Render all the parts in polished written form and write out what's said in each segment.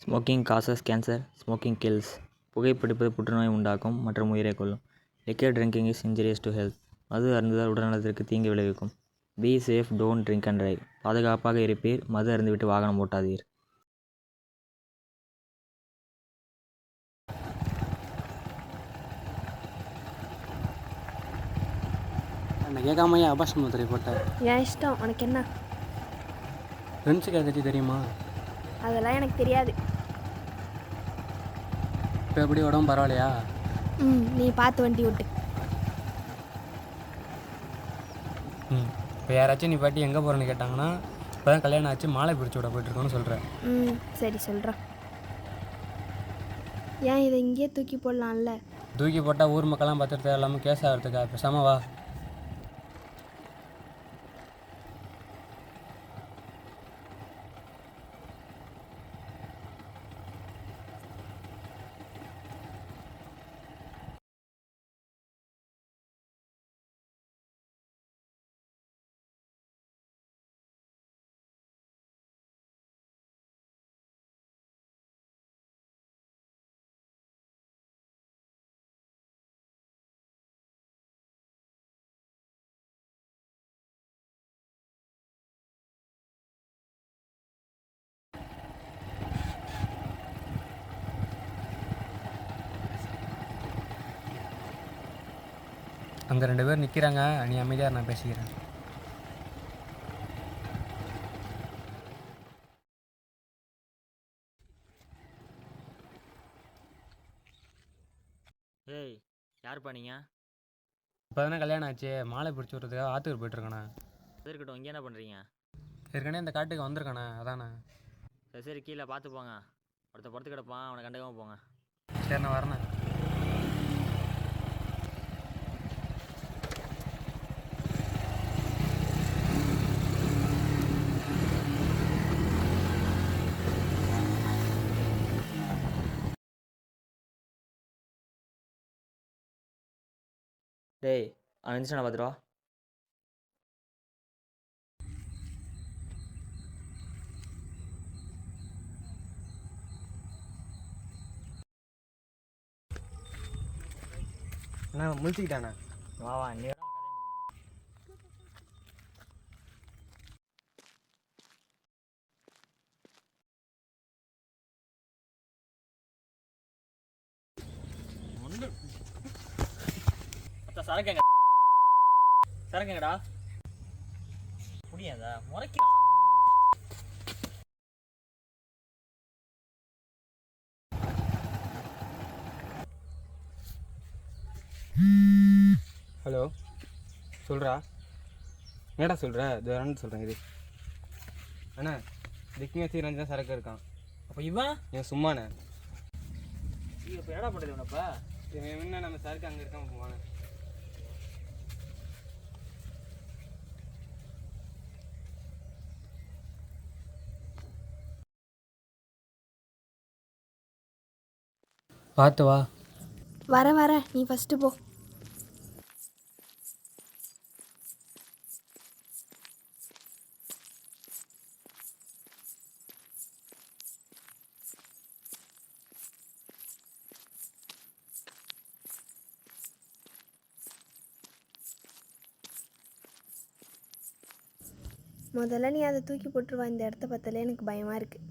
Smoking causes cancer. Smoking kills. புகைப்பிடிப்பது புற்றுநோய் உண்டாக்கும் மற்றும் உயிரை கொல்லும். Liquor drinking is injurious to health. மது அருந்துதல் உடல்நலத்திற்கு தீங்கு விளைவிக்கும். Be safe, don't drink and drive. பாதுகாப்பாக இருப்பீர், மது அருந்துவிட்டு வாகனம் ஓட்டாதீர். நான் கேட்காமையே அபாஷ் முத்திரை போட்டேன். என் இஷ்டம், உனக்கு என்ன? ஃப்ரெண்ட்ஸுக்கு அதை பற்றி தெரியுமா? அதெல்லாம் எனக்கு தெரியாது. இப்போ எப்படி உடம்பு பரவாயில்லையா? நீ பார்த்து வண்டி விட்டு. இப்போ யாராச்சும் நீ பாட்டி எங்கே போகிறேன்னு கேட்டாங்கன்னா இப்போ தான் கல்யாணம் ஆச்சு, மாலை பிடிச்சி விட போயிட்டுருக்கோன்னு சொல்கிறேன். சரி சொல்கிறேன். ஏன் இதை இங்கேயே தூக்கி போடலாம்ல? தூக்கி போட்டால் ஊர் மக்கள்லாம் பார்த்துட்டு தேவையில்லாமல் கேஸ் ஆகிறதுக்கா? பேசாம வா. அங்கே 2 பேர் நிற்கிறாங்க, நீ அமைதியாக, நான் பேசிக்கிறேன். ஏய், யாருப்பா நீங்கள்? இப்போ தானே கல்யாணம் ஆச்சு, மாலை பிடிச்சி விட்றதுக்காக ஆற்றுக்கு போய்ட்டுருக்கண்ணே. அது இருக்கட்டும், இங்கே என்ன பண்ணுறீங்க? ஏற்கனவே இந்த காட்டுக்கு வந்திருக்கானே, அதானே. சரி கீழே பார்த்து போங்க. ஒருத்த பொறுத்து கிடப்பான், அவனை கண்டுக்காமல் போங்க. சரி, நான் வரேண்ணே. டேய், அவன் இருந்துச்சு பார்த்துட்டு வா. அண்ணா முடிச்சுக்கிட்டாண்ணே. வா வா, நீ சரக்குங்க சரக்குங்கடா புரியாதா? முறைக்கிறான். ஹலோ, சொல்கிறா? என்னடா சொல்கிற? இது சொல்கிறேன். இது அண்ணா திக்னி வச்சு 2 சரக்கு இருக்கான். அப்போ இவன் ஏன் சும்மாண்ணே? இப்போ என்னடா பண்ணுறது இவனப்பா? என்ன நம்ம சரக்கு அங்கே இருக்கான் போவானே. பார்த்து வா. வர நீ ஃபஸ்ட்டு போ. முதல்ல நீ அதை தூக்கி போட்டுருவா. இந்த இடத்த பார்த்தாலே எனக்கு பயமாக இருக்குது.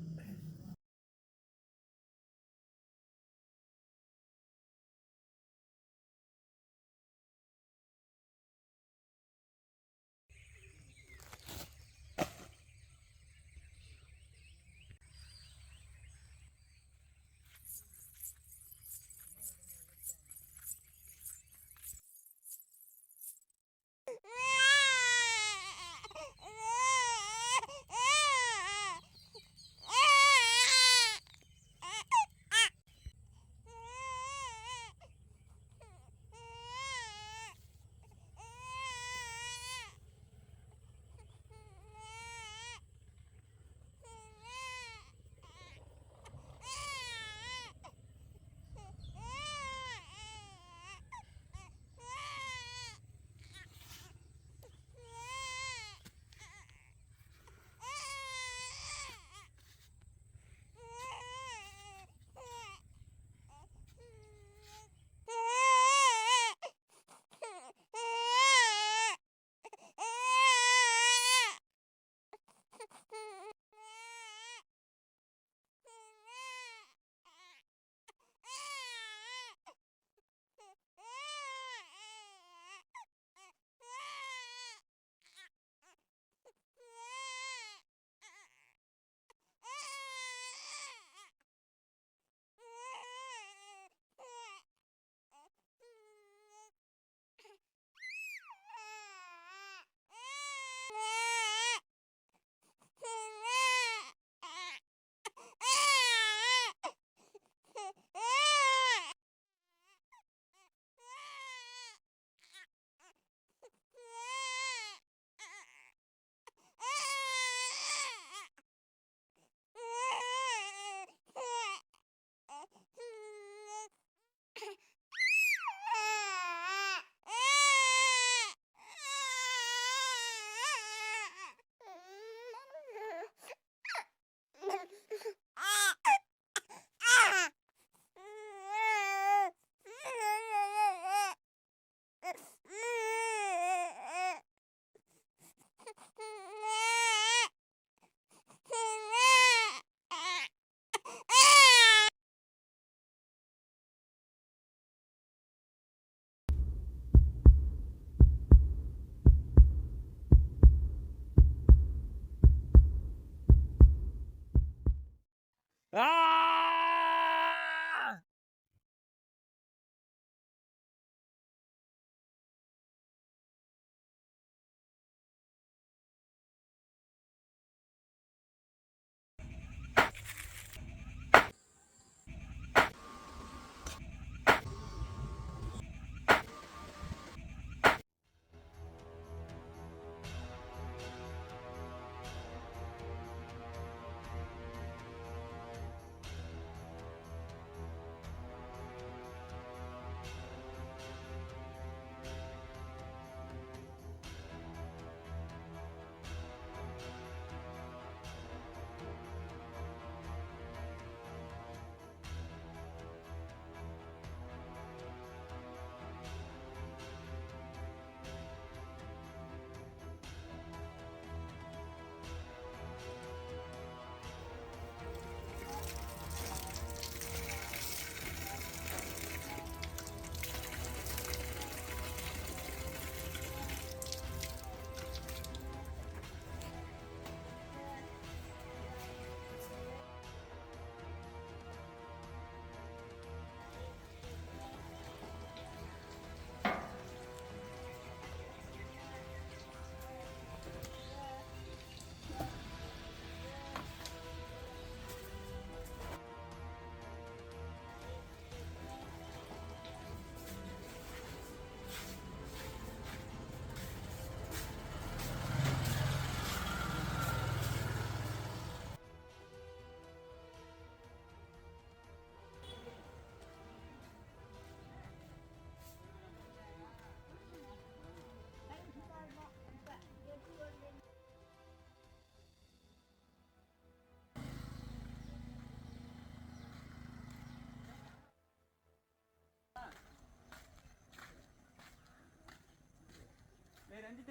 ரஞ்சித்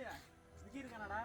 விக்கி இருக்கானடா?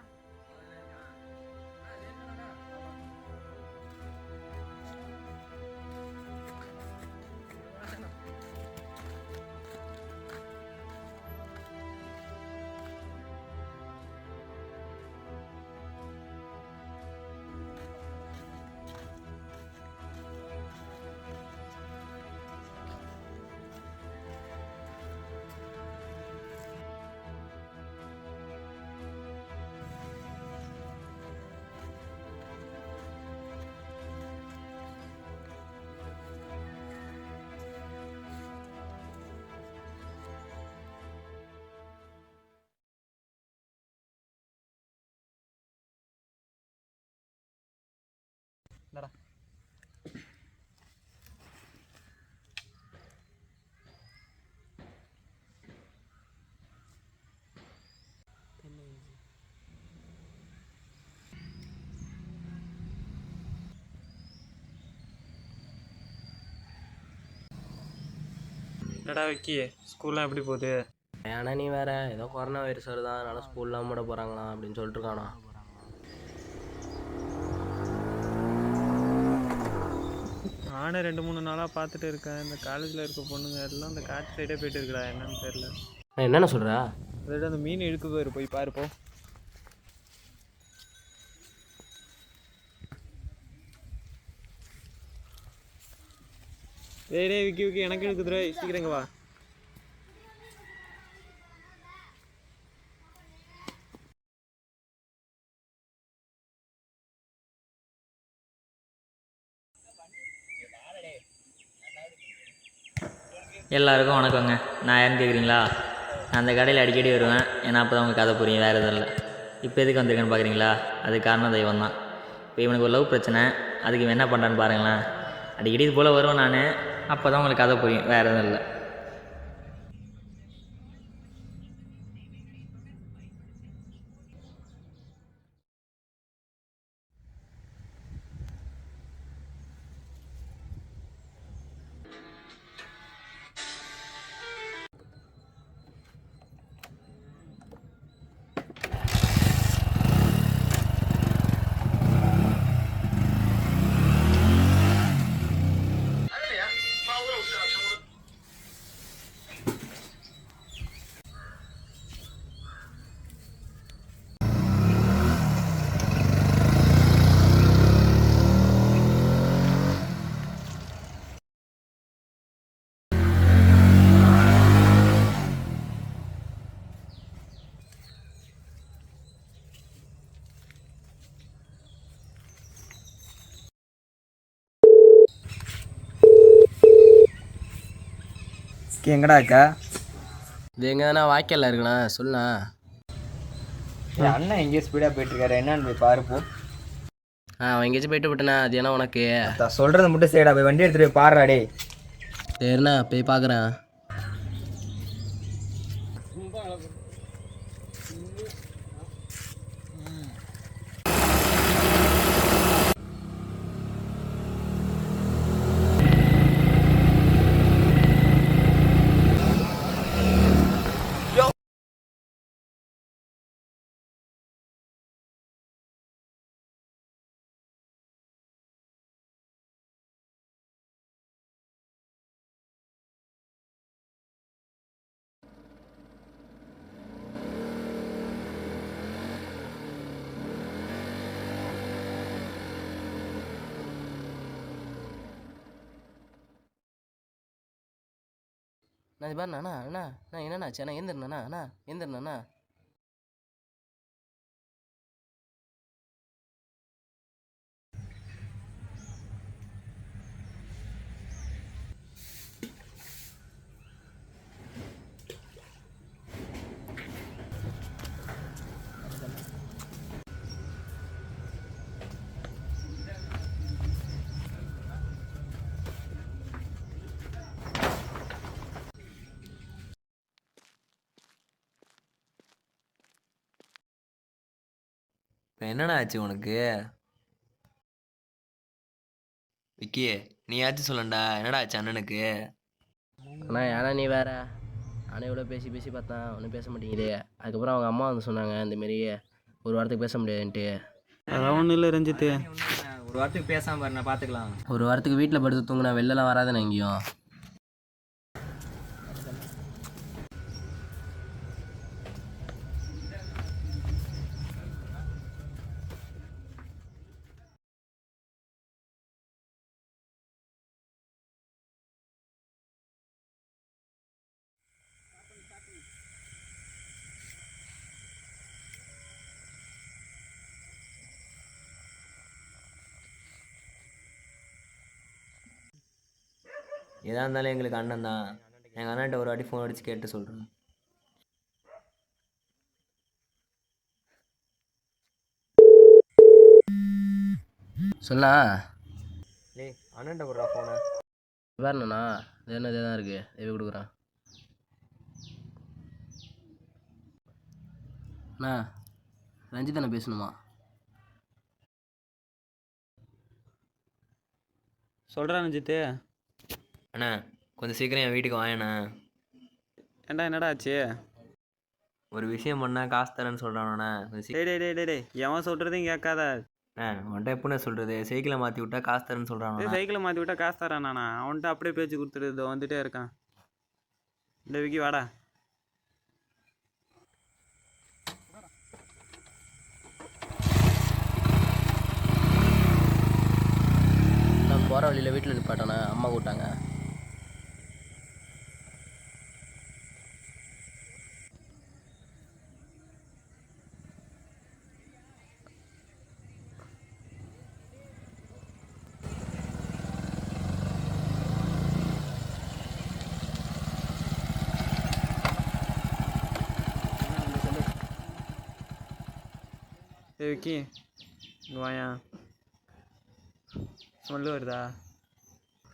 என்னடா என்னடா விக்கி, ஸ்கூல்லாம் எப்படி போகுது? ஏன்னா நீ வேற ஏதோ கொரோனா வைரஸ் வருதான், அதனால ஸ்கூல்லாம் மூட போகிறாங்களாம் அப்படின்னு சொல்லிட்டு இருக்கானா. நானே 2-3 நாளாக பார்த்துட்டு இருக்கேன். இந்த காலேஜில் இருக்க பொண்ணுங்க எல்லாம் இந்த காட்டு சைடே போயிட்டு இருக்குடா. என்னன்னு தெரியல. என்னென்ன சொல்கிறா? அதோட அந்த மீன் இழுக்கு போய் பாருப்போ. டேய் விக்கி விக்கி, எனக்கு இழுக்குதுடா, சீக்கிரங்க வா. எல்லாருக்கும் வணக்கங்க. நான் யாருன்னு கேட்குறீங்களா? நான் அந்த கடையில் அடிக்கடி வருவேன். ஏன்னா அப்போ தான் உங்கள் கதை புரியும், வேறு எதுவும் இல்லை. இப்போ எதுக்கு வந்திருக்கேன்னு பார்க்குறீங்களா? அதுக்கு காரணம் தெய்வம் தான். இப்போ இவனுக்கு ஒரு லவ் பிரச்சனை, அதுக்கு இவன் என்ன பண்ணுறான்னு பாருங்களேன். அடிக்கடி இது போல் வருவேன் நான், அப்போ தான் உங்களுக்கு கதை புரியும், வேறு எதுவும் இல்லை. விக்கி எங்கடா இருக்கா? இது எங்கே தானே வாய்க்காலில் இருக்குண்ணா சொல்லுண்ணா. அண்ணன் எங்கேயோ ஸ்பீடாக போயிட்டுருக்காரு, என்னன்னு போய் பாருப்போ. அவன் எங்கேயாச்சும் போயிட்டு விட்டேண்ணா, அது ஏன்னா உனக்கு. சொல்கிறத மட்டும் சரிடா, போய் வண்டி எடுத்துகிட்டு போய் பாருடா டே. சரிண்ணா போய் பார்க்குறேன். நான் இது பாருண்ணா அண்ணா என்னண்ணாச்சு அண்ணா எந்திரண்ணா. இப்போ என்னடா ஆச்சு உனக்கு? விக்கி நீயாச்சும் சொல்லண்டா, என்னடா ஆச்சு அண்ணனுக்கு? அண்ணா ஏன்னா நீ வேற, நானே இவ்வளோ பேசி பார்த்தேன் ஒன்றும் பேச மாட்டேங்குது. அதுக்கப்புறம் அவங்க அம்மா வந்து சொன்னாங்க இந்தமாரி ஒரு வாரத்துக்கு பேச முடியாதுன்ட்டு. அதான் ஒன்றும் இல்லை ரஞ்சித்து, ஒரு வாரத்துக்கு பேசாமல் பாரு, நான் பார்த்துக்கலாம். ஒரு வாரத்துக்கு வீட்டில் படுத்து தூங்கினா வெளிலலாம் வராதுண்ணா எங்கேயும். எதாக இருந்தாலும் எங்களுக்கு அண்ணன் தான். எங்கள் அண்ணன்ட்ட ஒரு வாட்டி ஃபோன் அடித்து கேட்டு சொல்கிறேன். சொல்லா டேய் அண்ணன்ட்ட விட்றா ஃபோனை. பாருண்ணா இது என்ன இதே தான் இருக்குது, எது கொடுக்குறேன் அண்ணா. ரஞ்சித் அண்ணா பேசணுமா? சொல்கிறா ரஞ்சித்து. அண்ணா கொஞ்சம் சீக்கிரம் என் வீட்டுக்கு வாங்கண்ணா. ஏண்டா என்னடா ஆச்சு? ஒரு விஷயம் பண்ணால் காசு தரேன்னு சொல்கிறானண்ணா. டேய் எவன் சொல்கிறதையும் கேட்காத. உன்ட்ட எப்படிண்ணே சொல்கிறது? சைக்கிளை மாற்றி விட்டா காசு தரேன்னு சொல்கிறான். சைக்கிளை மாற்றி விட்டா காசு தரானா? அவன்கிட்ட அப்படியே பேச்சு கொடுத்துட்டு வந்துட்டே இருக்கான். இந்த விக்கி வாடா. நான் போகிற வழியில் வீட்டில் நிப்பாட்டானே, அம்மா கூப்பிட்டாங்க. விக்கி இங்கே வாயா. ஸ்மெல்லு வருதா?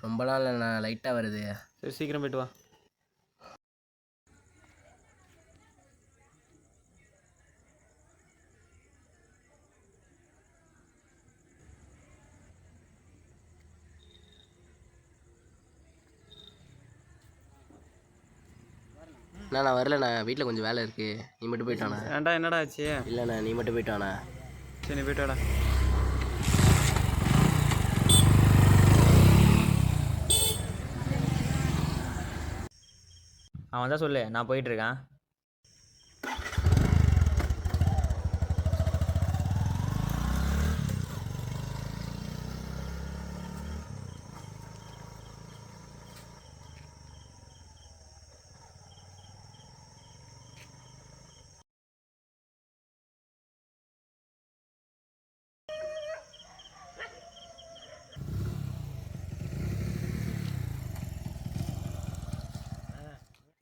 ரொம்பலாம் இல்லைண்ணா, லைட்டாக வருது. சரி சீக்கிரம் போய்ட்டு வா. நான் வரலண்ணா, வீட்டில் கொஞ்சம் வேலை இருக்குது, நீ மட்டும் போயிட்டாண்ணா. ஏன்டா என்னடா ஆச்சு? இல்லைண்ணா நீ மட்டும் போயிட்டாண்ணா. சரி நீ போய்ட்டு வாடா. அவன் தான் சொல்லு, நான் போயிட்டுருக்கேன்.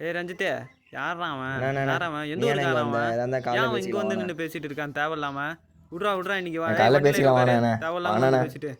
ஏய் ரஞ்சித்தே, யாரா அவன்? அண்ணா, யாரா அவன்? எந்த நீ ஊருக்காரன் எனக்கு அவன்? வந்த, எதா இருந்தா காலைல ஏன் அவன் இங்க பேசிக்கலாம் வந்து வாண்ணே. நின்று பேசிட்டு இருக்கான் தேவையில்லாம? விட்றா இன்னைக்கு வா. நான் காலைல வண்டியில பேசிக்கலாம் பாரு. வாண்ணே. தேவையில்லாம வாண்ணே. வந்து பேசிட்டு.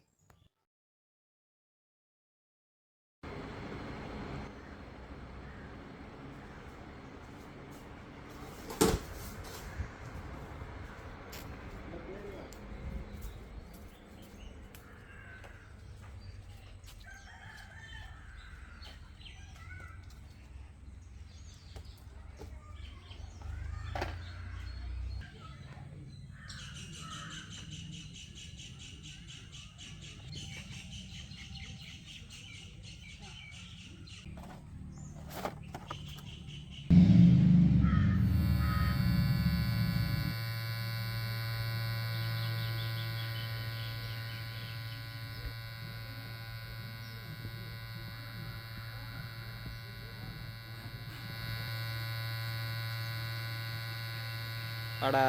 வாடா.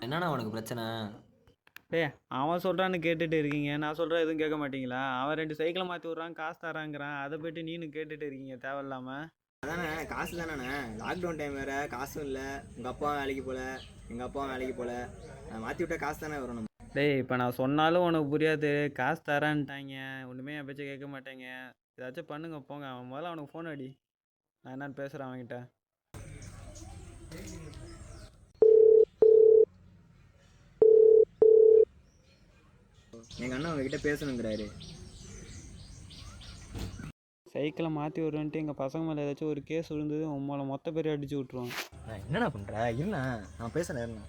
என்னண்ணா உனக்கு பிரச்சனை? டேய், அவன் சொல்கிறான்னு கேட்டுட்டு இருக்கீங்க, நான் சொல்கிறேன் எதுவும் கேட்க மாட்டீங்களா? அவன் 2 சைக்கிளை மாற்றி விட்றான், காசு தராங்கிறான், அதை போய்ட்டு நீனும் கேட்டுட்டு இருக்கீங்க தேவையில்லாம. அதானே காசு தானே, லாக்டவுன் டைம் வேறு, காசும் இல்லை, உங்கள் அப்பாவும் வேலைக்கு போகல, எங்கள் அப்பாவும் வேலைக்கு போகல, மாற்றி விட்டால் காசு தானே வரும் நம்ம. டேய், இப்போ நான் சொன்னாலும் உனக்கு புரியாது. காசு தரேன்ட்டாங்க, ஒன்றுமே என் பேச்சை கேட்க மாட்டேங்க. ஏதாச்சும் பண்ணுங்க போங்க. அவன் முதல்ல அவனுக்கு ஃபோன் அடி, நான் என்னன்னு பேசுகிறேன் அவன்கிட்ட. எங்கள் அண்ணன் உங்ககிட்ட பேசணுங்கிறாரு. சைக்கிளை மாற்றி விட்றேன்ட்டு எங்கள் பசங்க மேலே ஏதாச்சும் ஒரு கேஸ் விழுந்தது உங்களை மொத்த பேரையும் அடிச்சு விட்ருவான். என்னண்ணா பண்ணுற? இருண்ணா, நான் பேசுகிறேன் இருண்ணா.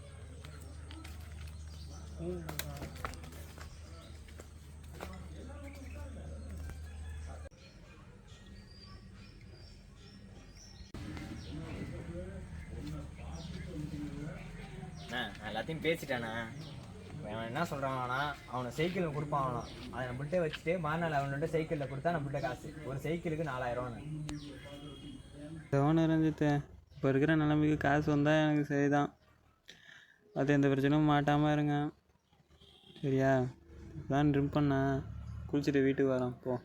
நான் எல்லாத்தையும் பேசிட்டேண்ணா. அவன் என்ன சொல்கிறானா, அவனை சைக்கிள் கொடுப்பான், அதை நம்மள்கிட்ட வச்சுட்டு மறுநாள் அவன்கிட்ட சைக்கிளில் கொடுத்தா நம்மள்கிட்ட காசு ஒரு சைக்கிளுக்கு 4000. எவனை ரஞ்சித்து, இப்போ இருக்கிற நிலைமைக்கு காசு வந்தால் எனக்கு சரிதான். அது எந்த பிரச்சனையும் மாட்டாமல் இருங்க சரியா? தான் ட்ரிம் பண்ண குளிச்சுட்டு வீட்டுக்கு வரோம் போ.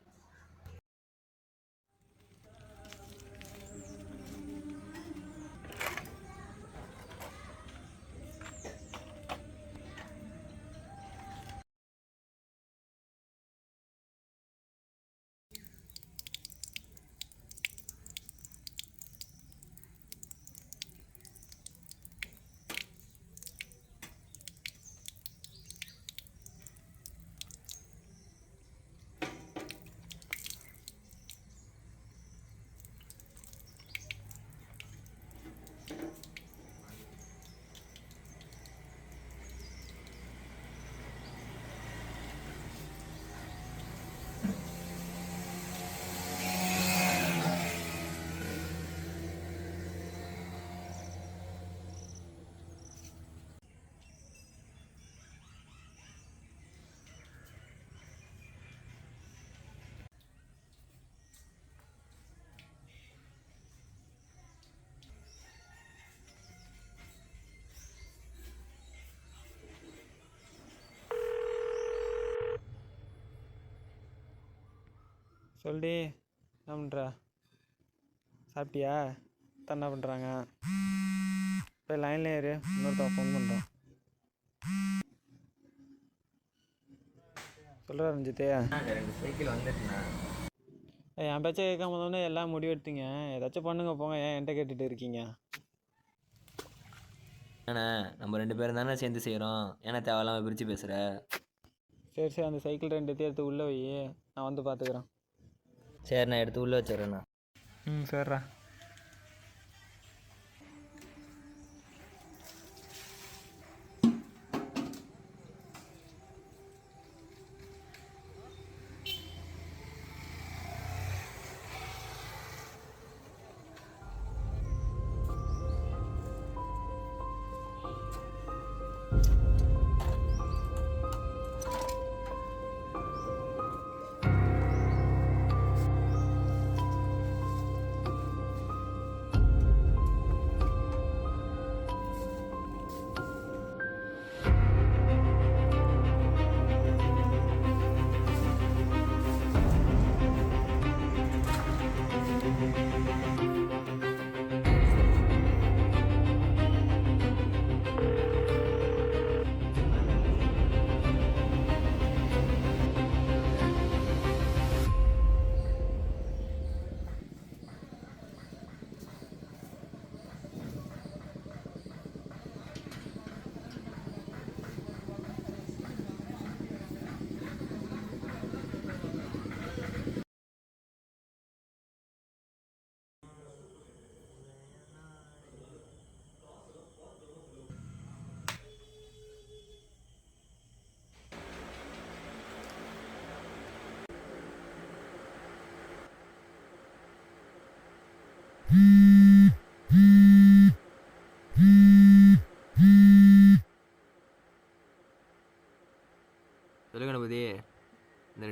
சொல்லி என்ன பண்ணுற? சாப்பிட்டியா? என்ன பண்ணுறாங்க? போய் லைன்லேயே இரு, இன்னொருத்தவன் ஃபோன் பண்ணுறான். சொல்கிறா ரஞ்சித்தே. 2 சைக்கிள் வந்துட்டுண்ணா. என் பேச்சை கேட்காம தானே எல்லாம் முடிவெடுத்தீங்க. ஏதாச்சும் பண்ணுங்க போங்க, ஏன் என்கிட்ட கேட்டுட்டு இருக்கீங்க? அண்ணா நம்ம 2 பேரும் தானே சேர்ந்து செய்கிறோம், ஏன்னா தேவையில்லாமல் பிரித்து பேசுகிற. சரி அந்த சைக்கிள் 2 எடுத்து உள்ளே வை, நான் வந்து பார்த்துக்குறேன். சரி, நான் எடுத்து உள்ளே வச்சிடுறேண்ணா. சரிடா.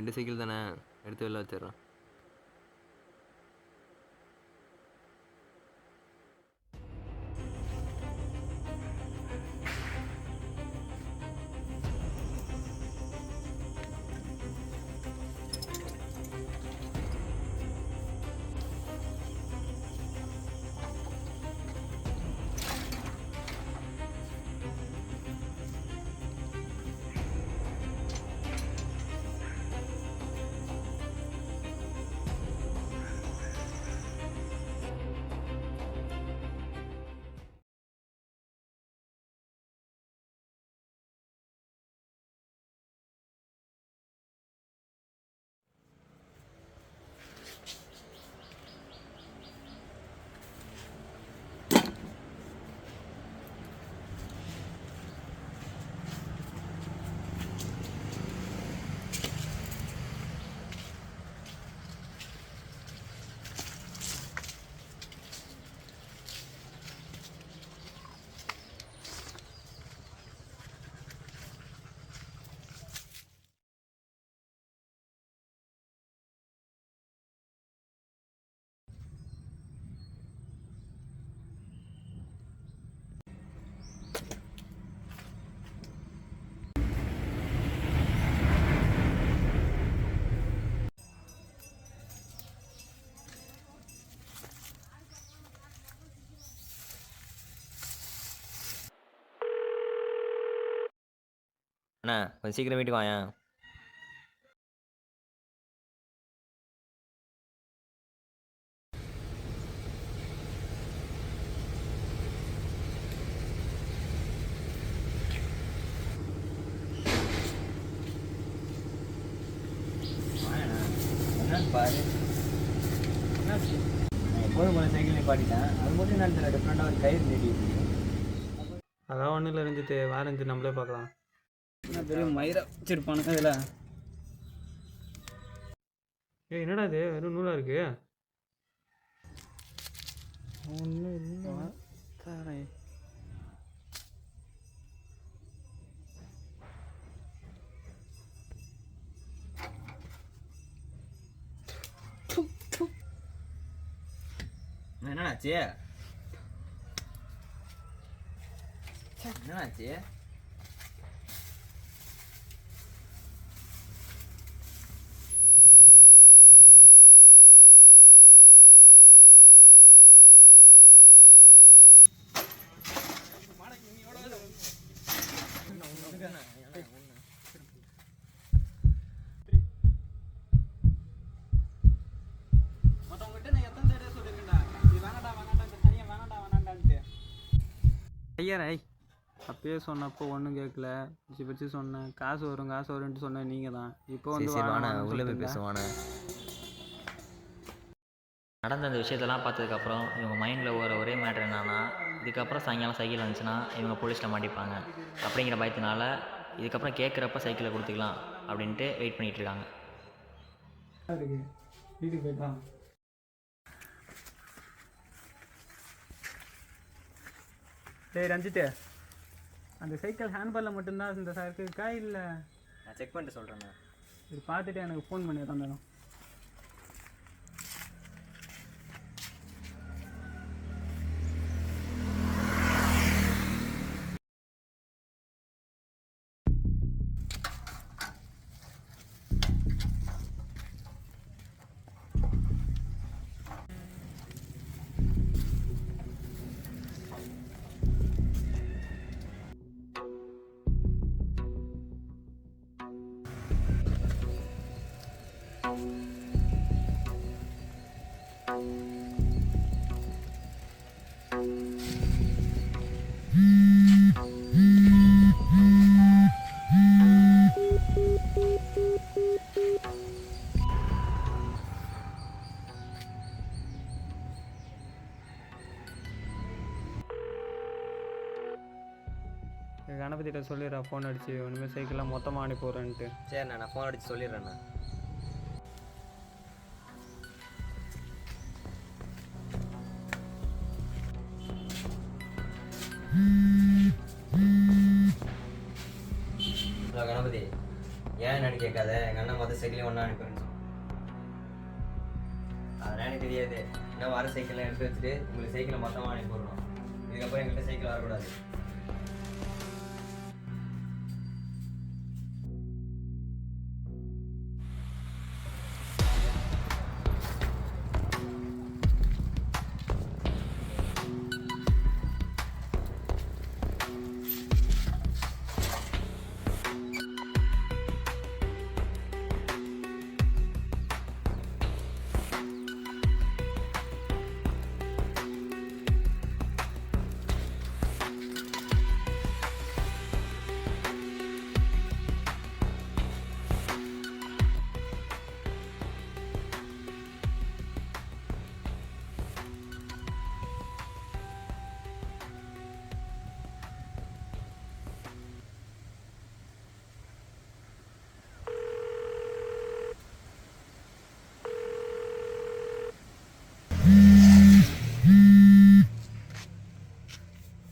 2 சைக்கிள் தானே, எடுத்து வெளில வச்சிடுறேன். அண்ணா கொஞ்சம் சீக்கிரம் வீட்டுக்கு வாயேன். என்னன்னு பாரு. என்னாச்சு? நான் எப்போதும் போல சைக்கிள் நிப்பாட்டிட்டேன். அது மட்டும் என்ன தெரியல, டிஃப்ரெண்டாக ஒரு கயிறு நீட்டிட்டு. அதான் ஒன்றும் இல்லை ரஞ்சித்து, வா ரஞ்சித் நம்மளே பார்க்கலாம். என்ன பெரிய மயிரை வச்சிருப்பானுங்க இதில். என்னடா இது வெறும் நூலாக இருக்கு. ஒன்றும் இல்லை தரேன். என்னண்ணாச்சு? என்னண்ணாச்சு? ஐயரா அப்பயே சொன்னப்போ ஒன்றும் கேட்கல, வச்சு சொன்னேன் காசு வரும்ன்ட்டு சொன்னேன் நீங்கள் தான். இப்போ வந்து உள்ளே போய் பேசுவானே. நடந்த அந்த விஷயத்தெல்லாம் பார்த்ததுக்கப்புறம் இவங்க மைண்டில் ஒரே மேட்ரு என்னன்னா, இதுக்கப்புறம் சாயங்காலம் சைக்கிள் வந்துச்சுன்னா இவங்க போலீஸில் மாட்டிப்பாங்க அப்படிங்கிற பயத்தினால இதுக்கப்புறம் கேட்குறப்ப சைக்கிளை கொடுத்துக்கலாம் அப்படின்ட்டு வெயிட் பண்ணிகிட்டு இருக்காங்க. வீட்டுக்கு போயிட்டான். டேய் ரஞ்சித்து, அந்த சைக்கிள் ஹேண்ட்பாரில் மட்டும்தான் இந்த சரக்கு இருக்கா இல்லை? நான் செக் பண்ணிட்டு சொல்கிறேண்ணா. இது பார்த்துட்டு எனக்கு ஃபோன் பண்ணி தந்தேன். கணபதிகிட்ட சொல்லிடுறா ஃபோன் அடிச்சு, ஒன்றுமே சைக்கிளாக மொத்தமாக அனுப்பி போகிறேன்ட்டு. சரிண்ணா, நான் ஃபோன் அடித்து சொல்லிடுறேண்ணா. ஹலோ கணபதி, ஏன் என்னன்னு கேட்காத, எங்கள் அண்ணன் மொதல் சைக்கிளையும் ஒன்றா அனுப்புறேன்னு சொன்னான். அதெல்லாம் எனக்கு தெரியாது. இன்னும் வர சைக்கிள்லாம் எடுத்து வச்சுட்டு உங்களுக்கு சைக்கிளை மொத்தமாக அனுப்பி விடணும். இதுக்கப்புறம் எங்கள்கிட்ட சைக்கிள் வரக்கூடாது.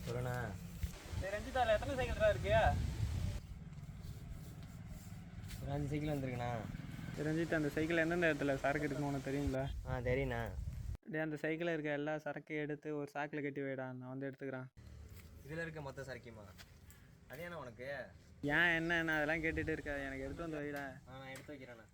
சொல்லுண்ணா. ரஞ்சித் அதில் எத்தனை சைக்கிள் தான் இருக்கு? ஒரு 5 சைக்கிள் வந்துருக்குண்ணா. ரஞ்சித் அந்த சைக்கிள் எந்தெந்த இடத்துல சரக்கு இருக்குன்னு உனக்கு தெரியுங்களா? தெரியுண்ணா. டேய் அந்த சைக்கிளில் இருக்க எல்லா சரக்கையும் எடுத்து ஒரு சாக்கில் கட்டி வைடா, நான் வந்து எடுத்துக்கிறேன். இதில் இருக்க மொத்த சரக்கியமா? அதேண்ணா உனக்கு? ஏன் என்ன அதெல்லாம் கேட்டுட்டு இருக்க, எனக்கு எடுத்து வந்து வைடா. நான் எடுத்து வைக்கிறேண்ணா.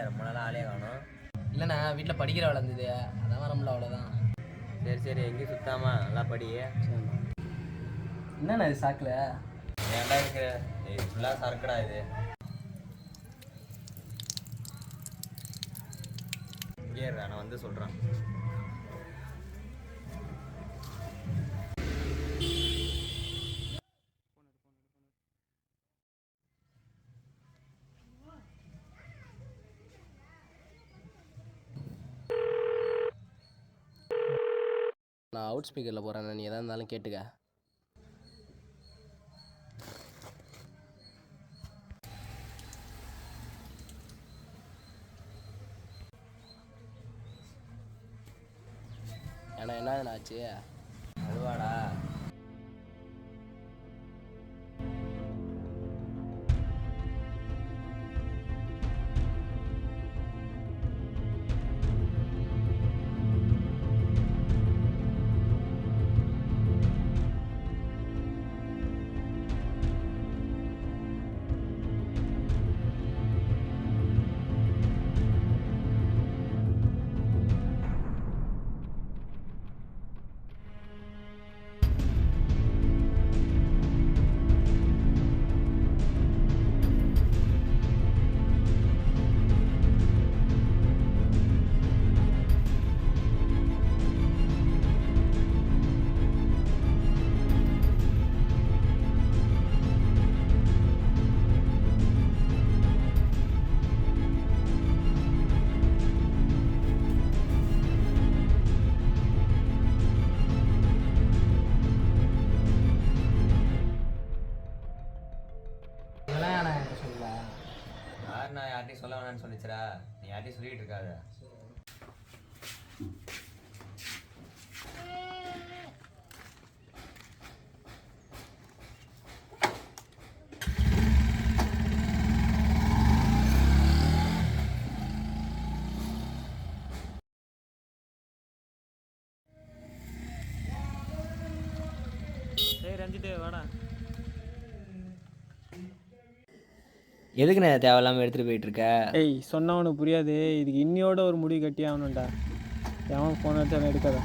ரொம்ப நாளாக ஆளே காணும். இல்லைண்ணா வீட்டில் படிக்கிற வேலை இருந்தது, அதான் வரமுடியல, அவ்வளோதான். சரி எங்கேயும் சுத்தாம நல்லா படி. என்னண்ணா இது சாக்கில்? ஏன்டா இருக்கிற இது ஃபுல்லாக சரக்குடா இது. இங்கே இருடா, நான் வந்து சொல்கிறேன். நான் அவுட் ஸ்பீக்கரில் போகிறேன், நீ எதாக இருந்தாலும் கேட்டுக்க. ஏன்னா என்ன ஆச்சு? அதுவாடா, டேய் ரஞ்சித்து வாடா. எதுக்குண்ணே தேவையில்லாமல் எடுத்துகிட்டு போயிட்டுருக்க? ஏய் சொன்னா உனக்கு புரியாது. இதுக்கு இன்னியோட ஒரு முடிவு கட்டி ஆகணும்டா. எவன் ஃபோன் அடிச்சாலும் எடுக்காத.